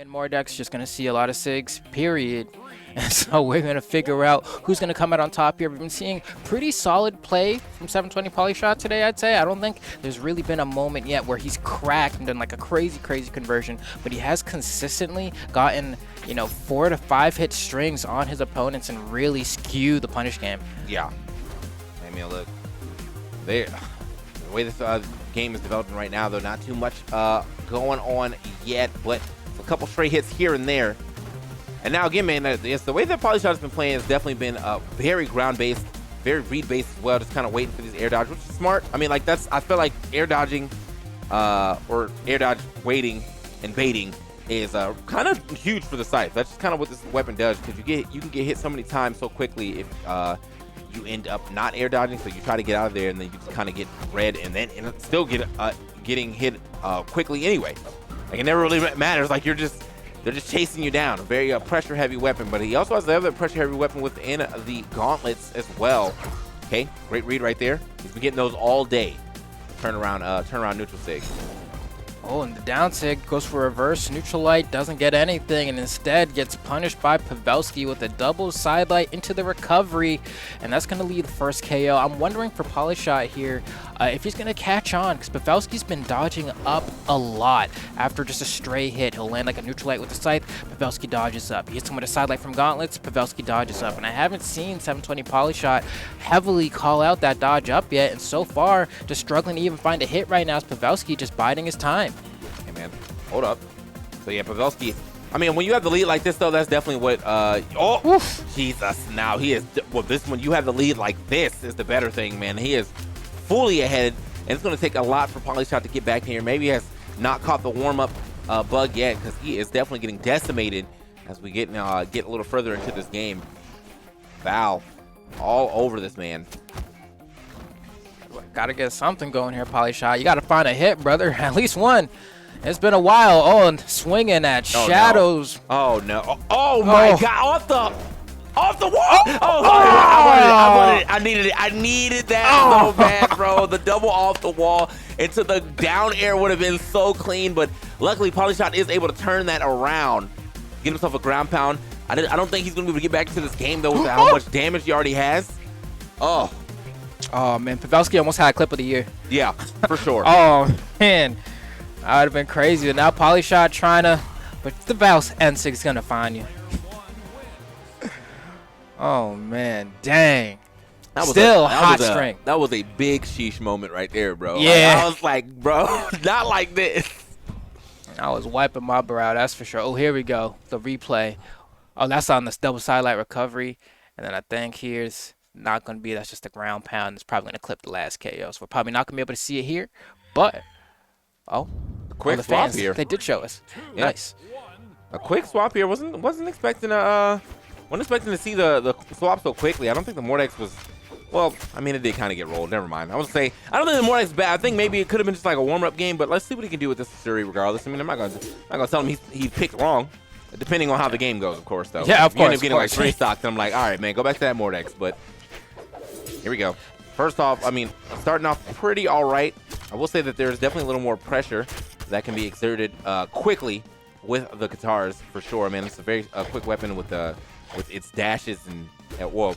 And Mordek's just going to see a lot of SIGs, period. And so we're going to figure out who's going to come out on top here. We've been seeing pretty solid play from 720Polyshot today, I'd say. I don't think there's really been a moment yet where he's cracked and done like a crazy conversion. But he has consistently gotten, 4 to 5 hit strings on his opponents and really skew the punish game. Yeah. I mean, look, the way this game is developing right now, though, not too much going on yet, but a couple stray hits here and there. And now again, man, the way that Polyshot has been playing has definitely been very ground-based, very read-based as well, just kind of waiting for these air dodge, which is smart. I mean, like, I feel like air dodging or air dodge waiting and baiting is kind of huge for the Scythe. That's just kind of what this weapon does, because you can get hit so many times so quickly if you end up not air dodging, so you try to get out of there and then you just kind of get red and then still getting hit quickly anyway. Like, it never really matters. Like, they're just chasing you down. A very pressure heavy weapon, but he also has the other pressure heavy weapon within the gauntlets as well. Okay, great read right there. He's been getting those all day. Turn around neutral sig. Oh, and the down sig goes for reverse. Neutral light doesn't get anything and instead gets punished by Pavelski with a double side light into the recovery. And that's going to lead the first KO. I'm wondering for Polyshot here if he's going to catch on, because Pavelski's been dodging up a lot after just a stray hit. He'll land like a neutral light with the scythe. Pavelski dodges up. He hits him with a side light from gauntlets. Pavelski dodges up. And I haven't seen 720Polyshot heavily call out that dodge up yet. And so far, just struggling to even find a hit right now is Pavelski just biding his time. Hey, man, hold up. So, yeah, Pavelski, I mean, when you have the lead like this, though, that's definitely what, oh, Jesus, now he is, well, this one, you have the lead like this is the better thing, man. He is fully ahead, and it's going to take a lot for Polyshot to get back here. Maybe he has not caught the warm-up bug yet, because he is definitely getting decimated as we get a little further into this game. Val all over this man. Gotta get something going here, Polyshot. You gotta find a hit, brother. At least one. It's been a while. Oh, and swinging at shadows. No. Oh, no. Oh, my God. Off the wall. I needed it. I needed that so bad, bro. The double off the wall into the down air would have been so clean, but luckily Polyshot is able to turn that around, get himself a ground pound. I don't think he's going to be able to get back into this game, though, with how much damage he already has. Oh, man. Pavelski almost had a clip of the year. Yeah, for sure. Oh, man. That would have been crazy. But now Polyshot trying to, but the Val's N6 is going to find you. Oh, man. Dang. Still hot strength. That was a big sheesh moment right there, bro. Yeah. Like, I was like, bro, not like this. I was wiping my brow, that's for sure. Oh, here we go. The replay. Oh, that's on the double sidelight recovery. And then I think here's not going to be, that's just a ground pound. It's probably going to clip the last KO. So we're probably not going to be able to see it here. But, a quick the swap fans, here. They did show us. Yeah. Nice. A quick swap here. Wasn't expecting to see the swap so quickly. I don't think the Mordex was, well, I mean, it did kind of get rolled. Never mind. I would say, I don't think the Mordex is bad. I think maybe it could have been just like a warm-up game, but let's see what he can do with this Suri regardless. I mean, I'm not gonna tell him he picked wrong, depending on how the game goes, of course, though. Yeah, of course. You end up getting like 3 stocks, and I'm like, all right, man, go back to that Mordex. But here we go. First off, I mean, starting off pretty all right. I will say that there's definitely a little more pressure that can be exerted quickly with the Katars, for sure. Man, it's a very quick weapon with its dashes and well,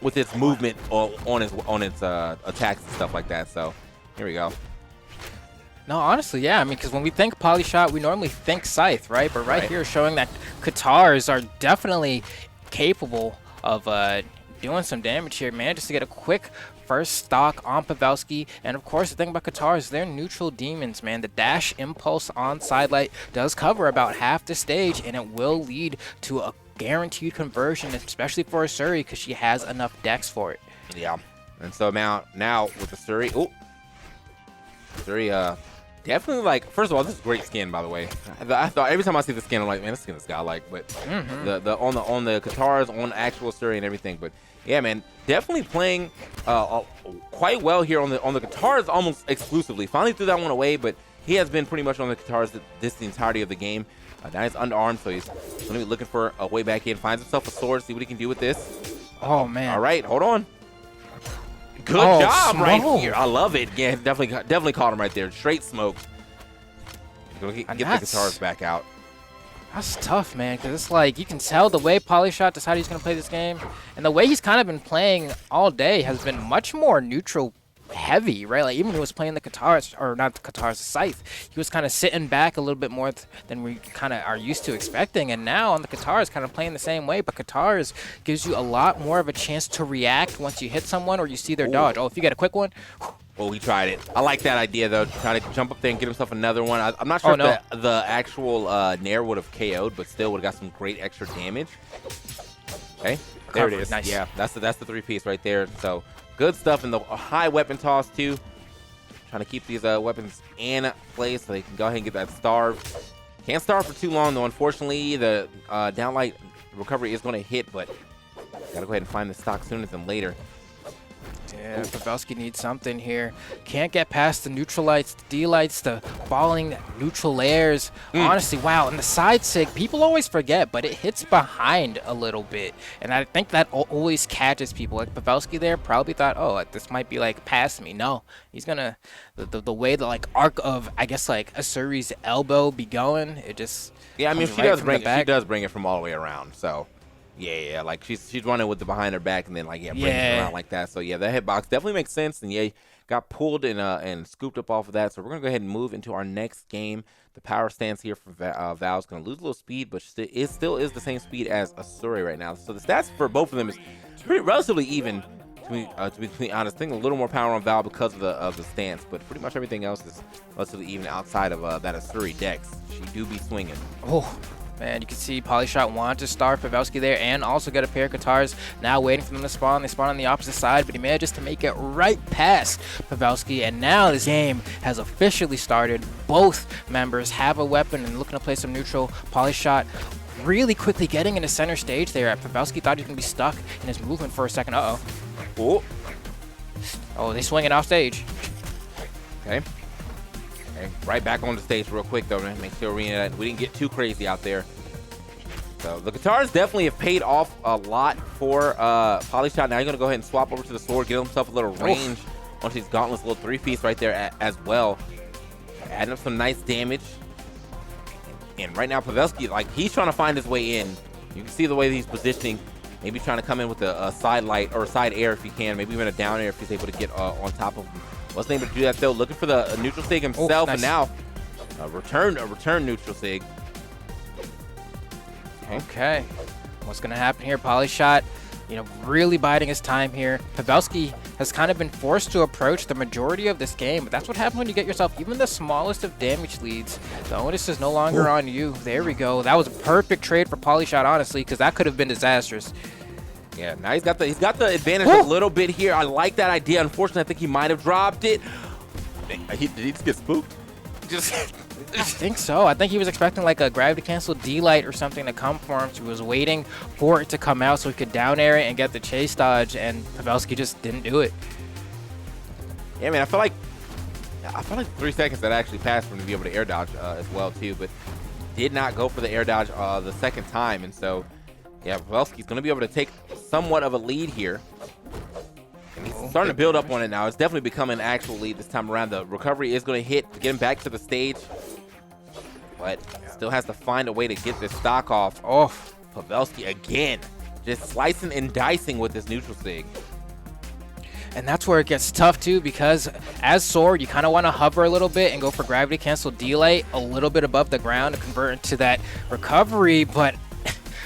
with its movement on its attacks and stuff like that. So here we go. No, honestly, yeah. I mean, because when we think Polyshot, we normally think Scythe, right? But right here, showing that Katars are definitely capable of doing some damage here, man. Just to get a quick first stock on Pavelski. And of course, the thing about Katars, they're neutral demons, man. The dash impulse on sidelight does cover about half the stage, and it will lead to a guaranteed conversion, especially for a Suri, because she has enough dex for it. Yeah. And so now with the Suri, Suri, definitely, like, first of all, this is great skin, by the way. I thought every time I see the skin, I'm like, man, this skin is godlike. But the on the Katars, on the actual Suri and everything. But yeah, man, definitely playing quite well here on the Katars, almost exclusively. Finally threw that one away, but he has been pretty much on the Katars the entirety of the game. Now he's underarmed, so he's going to be looking for a way back in. Finds himself a sword, see what he can do with this. Oh, man. All right, hold on. Good job right here. I love it. Yeah, definitely caught him right there. Straight smoke. Get the Katars back out. That's tough, man, because it's like you can tell the way Polyshot decided he's going to play this game, and the way he's kind of been playing all day has been much more neutral heavy, right? Like even when he was playing the guitars, or not the guitars, the scythe, he was kind of sitting back a little bit more than we kind of are used to expecting, and now on the guitars kind of playing the same way, but guitars gives you a lot more of a chance to react once you hit someone or you see their dodge. Oh, if you get a quick one. Well, he tried it. I like that idea, though, to try to jump up there and get himself another one. I'm not sure if the actual Nair would have KO'd, but still would have got some great extra damage. Okay, there it is. Nice. Yeah, that's the three-piece right there. So good stuff in the high weapon toss, too. Trying to keep these weapons in place so they can go ahead and get that starve. Can't starve for too long, though. Unfortunately, the downlight recovery is going to hit, but got to go ahead and find the stock sooner than later. Yeah, Pavelski needs something here. Can't get past the neutral lights, the D-lights, the falling neutral layers. Honestly, wow, and the side sig, people always forget, but it hits behind a little bit. And I think that always catches people. Like Pavelski there probably thought, oh, like, this might be like past me. No, he's gonna, the way the like arc of, I guess, like Asuri's elbow be going, it just yeah, I mean, she does bring it from all the way around, so. Yeah, like she's running with the behind her back and then like bringing it around like that. So yeah, that hitbox definitely makes sense. And yeah, got pulled and scooped up off of that. So we're gonna go ahead and move into our next game. The power stance here for Val's gonna lose a little speed, but it still is the same speed as Asuri right now. So the stats for both of them is pretty relatively even. To be honest, I think a little more power on Val because of the stance, but pretty much everything else is relatively even outside of that Asuri dex. She do be swinging. Oh. Man, you can see Polyshot wanted to start Pavelski there and also get a pair of guitars. Now waiting for them to spawn. They spawn on the opposite side, but he manages to make it right past Pavelski. And now this game has officially started. Both members have a weapon and looking to play some neutral. Polyshot really quickly getting into center stage there. Pavelski thought he was going to be stuck in his movement for a second. Uh-oh. Oh, they swinging off stage. Okay. Right back on the stage real quick, though, man. Make sure we didn't get too crazy out there. So the guitars definitely have paid off a lot for Polyshot. Now you're going to go ahead and swap over to the sword, get himself a little range onto these gauntlets, little three-piece right there as well. Adding up some nice damage. And right now, Pavelski, like, he's trying to find his way in. You can see the way he's positioning. Maybe trying to come in with a side light or a side air if he can. Maybe even a down air if he's able to get on top of him. Wasn't able to do that, though. Looking for the neutral sig himself, nice. And now a return neutral sig. Okay. What's going to happen here? Polyshot, really biding his time here. Pavelski has kind of been forced to approach the majority of this game, but that's what happens when you get yourself even the smallest of damage leads. The onus is no longer on you. There we go. That was a perfect trade for Polyshot, honestly, because that could have been disastrous. Yeah, now he's got the advantage a little bit here. I like that idea. Unfortunately, I think he might have dropped it. Did he just get spooked? I think so. I think he was expecting like a gravity cancel D-light or something to come for him. So he was waiting for it to come out so he could down air it and get the chase dodge, and Pavelski just didn't do it. Yeah, man, I feel like 3 seconds that actually passed for him to be able to air dodge as well too, but did not go for the air dodge the second time, and so. Yeah, Pavelski's going to be able to take somewhat of a lead here. And he's starting to build up on it now. It's definitely becoming an actual lead this time around. The recovery is going to hit to get him back to the stage. But still has to find a way to get this stock off. Oh, Pavelski again. Just slicing and dicing with this neutral sig. And that's where it gets tough, too, because as Sword, you kind of want to hover a little bit and go for gravity cancel D-light a little bit above the ground to convert into that recovery, but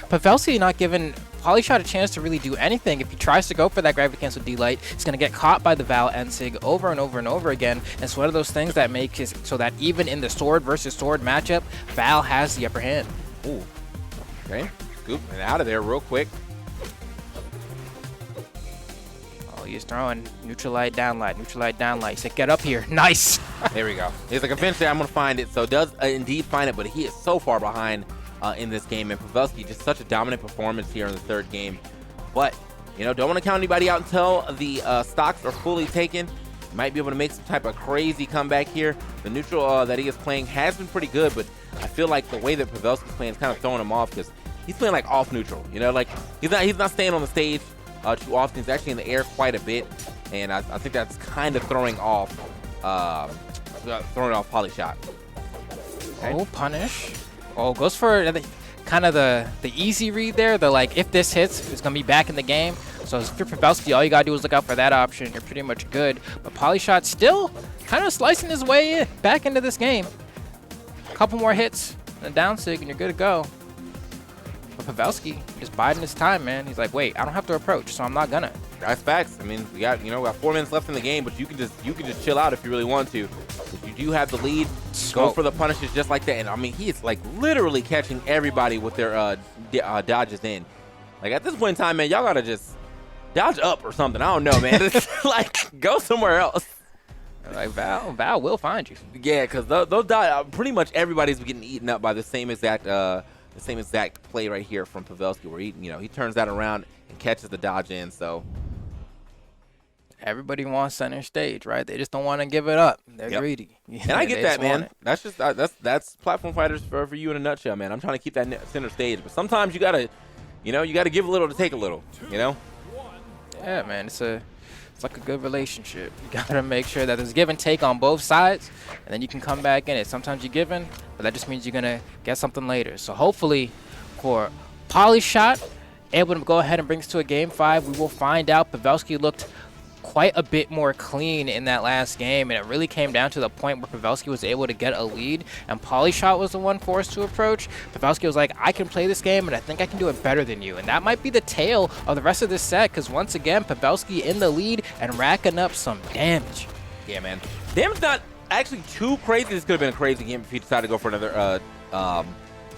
Pavelski not giving Polyshot a chance to really do anything. If he tries to go for that gravity cancel D-light, he's going to get caught by the Val N-Sig over and over and over again. And it's one of those things that make it so that even in the sword versus sword matchup, Val has the upper hand. Ooh. Okay. Scooping it out of there real quick. Oh, he's throwing neutral light, down light, neutral light, down light. He said, get up here. Nice. There we go. He's like, eventually I'm going to find it. So does indeed find it, but he is so far behind in this game, and Pavelski just such a dominant performance here in the third game. But don't want to count anybody out until the stocks are fully taken. Might be able to make some type of crazy comeback here. The neutral that he is playing has been pretty good, but I feel like the way that Pavelski's playing is kind of throwing him off because he's playing like off neutral. Like he's not staying on the stage too often. He's actually in the air quite a bit, and I think that's kind of throwing off Polyshot. Okay. Oh, punish. Oh, goes for kind of the easy read there. The like, if this hits, it's gonna be back in the game. So if you're Pavelski, all you gotta do is look out for that option. You're pretty much good. But Polyshot still kind of slicing his way back into this game. A couple more hits and a down sig, and you're good to go. But Pavelski just biding his time, man. He's like, wait, I don't have to approach, so I'm not gonna. That's facts. I mean, we got 4 minutes left in the game, but you can just chill out if you really want to. If you do have the lead, go for the punishes just like that. And I mean, he is like literally catching everybody with their dodges in. Like at this point in time, man, y'all gotta just dodge up or something. I don't know, man. It's like go somewhere else. Like Val will find you. Yeah, because those pretty much everybody's getting eaten up by the same exact play right here from Pavelski, where he turns that around and catches the dodge in. So everybody wants center stage, right? They just don't want to give it up. They're greedy. And I get that, man. That's just that's platform fighters for you in a nutshell, man. I'm trying to keep that center stage, but sometimes you gotta give a little to take a little. Yeah, man. It's like a good relationship. You gotta make sure that there's give and take on both sides, and then you can come back in it. Sometimes you're giving, but that just means you're gonna get something later. So hopefully, for Polyshot, able to go ahead and bring us to a game 5. We will find out. Pavelski looked quite a bit more clean in that last game, and it really came down to the point where Pavelski was able to get a lead, and Polyshot was the one forced to approach. Pavelski was like, I can play this game, and I think I can do it better than you. And that might be the tale of the rest of this set, because once again, Pavelski in the lead and racking up some damage. Yeah, man. Damage not actually too crazy. This could have been a crazy game if he decided to go for another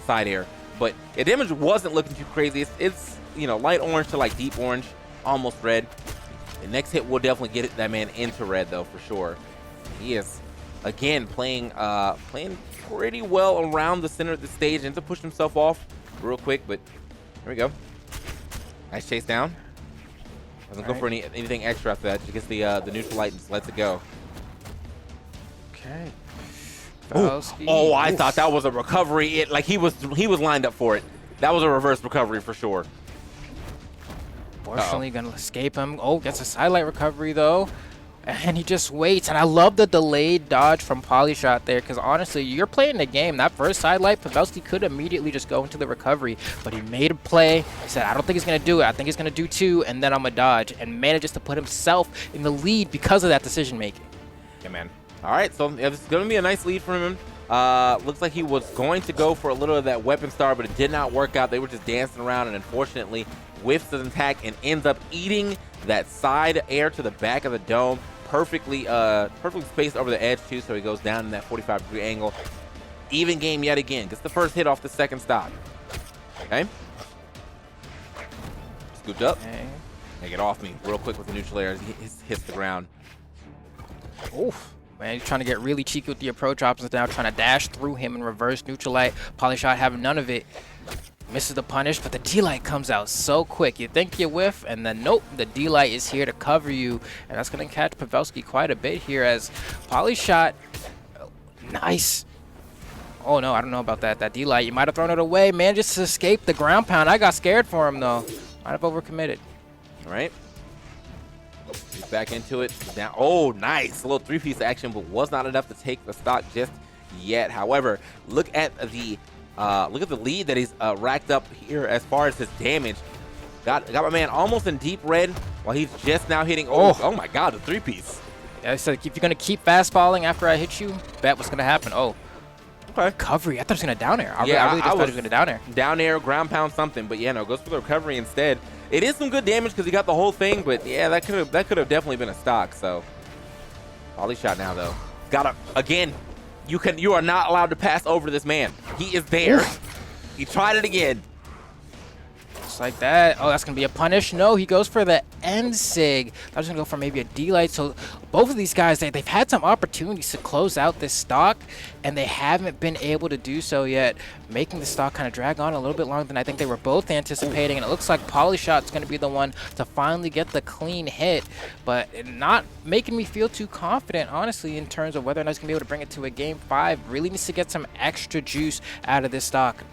side air. But yeah, damage wasn't looking too crazy. It's light orange to like deep orange, almost red. The next hit will definitely get that man into red, though, for sure. He is, again, playing pretty well around the center of the stage and to push himself off real quick, but here we go. Nice chase down. Doesn't go for anything extra after that. Just gets the neutral light and just lets it go. Okay. Oh, I thought that was a recovery. He was lined up for it. That was a reverse recovery for sure. Fortunately, gonna escape him. Oh, gets a sidelight recovery though, and he just waits. And I love the delayed dodge from Polyshot there, because honestly, you're playing the game. That first sidelight, Pavelski could immediately just go into the recovery, but he made a play. He said, I don't think he's gonna do it. I think he's gonna do 2, and then I'm gonna dodge, and manages to put himself in the lead because of that decision making. Yeah, man. All right, so this is gonna be a nice lead for him. Looks like he was going to go for a little of that weapon star, but it did not work out. They were just dancing around, and unfortunately whiffs an attack and ends up eating that side air to the back of the dome. Perfectly spaced over the edge too, so he goes down in that 45-degree angle. Even game yet again. Gets the first hit off the second stock. Okay. Scooped up. Okay. Hey, get off me real quick with the neutral air. He hits the ground. Oof. Man, he's trying to get really cheeky with the approach options now, trying to dash through him and reverse neutral light. Polyshot having none of it. Misses the punish, but the D-Light comes out so quick. You think you whiff, and then nope, the D-Light is here to cover you, and that's going to catch Pavelski quite a bit here as Polyshot. Nice. Oh, no, I don't know about that. That D-Light, you might have thrown it away. Man, just to escape the ground pound. I got scared for him, though. Might have overcommitted. All right. He's back into it. Down. Oh, nice. A little 3-piece action, but was not enough to take the stock just yet. However, look at the lead that he's racked up here as far as his damage. Got my man almost in deep red while he's just now hitting. Oh my God, the 3-piece. Yeah, I said if you're gonna keep fastballing after I hit you, bet what's gonna happen. Oh, okay. Recovery. I thought he was gonna down air. I really just thought he was gonna down air. Down air, ground pound, something. But yeah, no, goes for the recovery instead. It is some good damage because he got the whole thing. But yeah, that could have definitely been a stock. So Polyshot now though. Got again. You are not allowed to pass over this man. He is there. He tried it again. Just like that. Oh, that's going to be a punish. No, he goes for the end sig. I was going to go for maybe a D-Light. So both of these guys, they've had some opportunities to close out this stock, and they haven't been able to do so yet, making the stock kind of drag on a little bit longer than I think they were both anticipating. And it looks like Polyshot's going to be the one to finally get the clean hit, but not making me feel too confident, honestly, in terms of whether or not he's going to be able to bring it to a game 5. Really needs to get some extra juice out of this stock.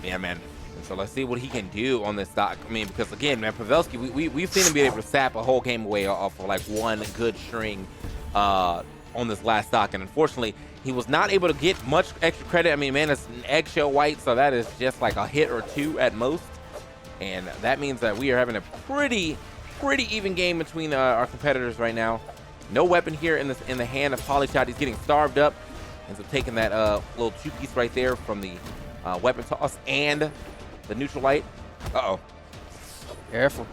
Yeah, man. So let's see what he can do on this stock. I mean, because again, man, Pavelski, we've seen him be able to sap a whole game away off of like one good string on this last stock, and unfortunately, He was not able to get much extra credit. I mean, man, it's an eggshell white, so that is just like a hit or two at most. And that means that we are having a pretty even game between our competitors right now. No weapon here in the hand of Polyshot. He's getting starved up. Ends up taking that little two-piece right there from the weapon toss and the neutral light. Uh-oh. Careful.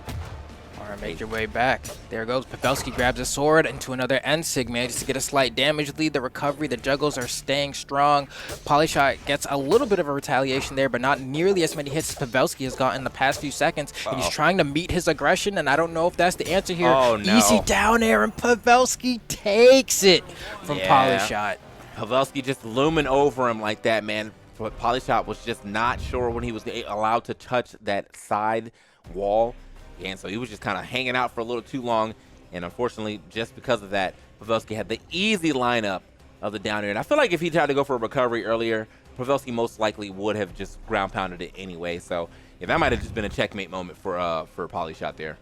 All right, make your way back. There goes. Pavelski grabs a sword into another N-Sig, manages to get a slight damage lead. The recovery, the juggles are staying strong. Polyshot gets a little bit of a retaliation there, but not nearly as many hits as Pavelski has gotten in the past few seconds. And he's trying to meet his aggression, and I don't know if that's the answer here. Oh, no. Easy down air, and Pavelski takes it from Polyshot. Pavelski just looming over him like that, man. But Polyshot was just not sure when he was allowed to touch that side wall. And so he was just kind of hanging out for a little too long. And unfortunately, just because of that, Pavelski had the easy lineup of the down air. And I feel like if he tried to go for a recovery earlier, Pavelski most likely would have just ground pounded it anyway. So yeah, that might have just been a checkmate moment for Polyshot there.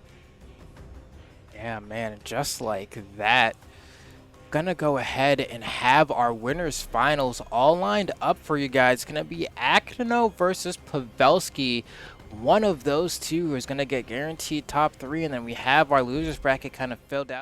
Yeah, man, just like that. Gonna go ahead and have our winners finals all lined up for you guys. It's gonna be Akino versus Pavelski. One of those two is gonna get guaranteed top 3, and then we have our losers bracket kind of filled out.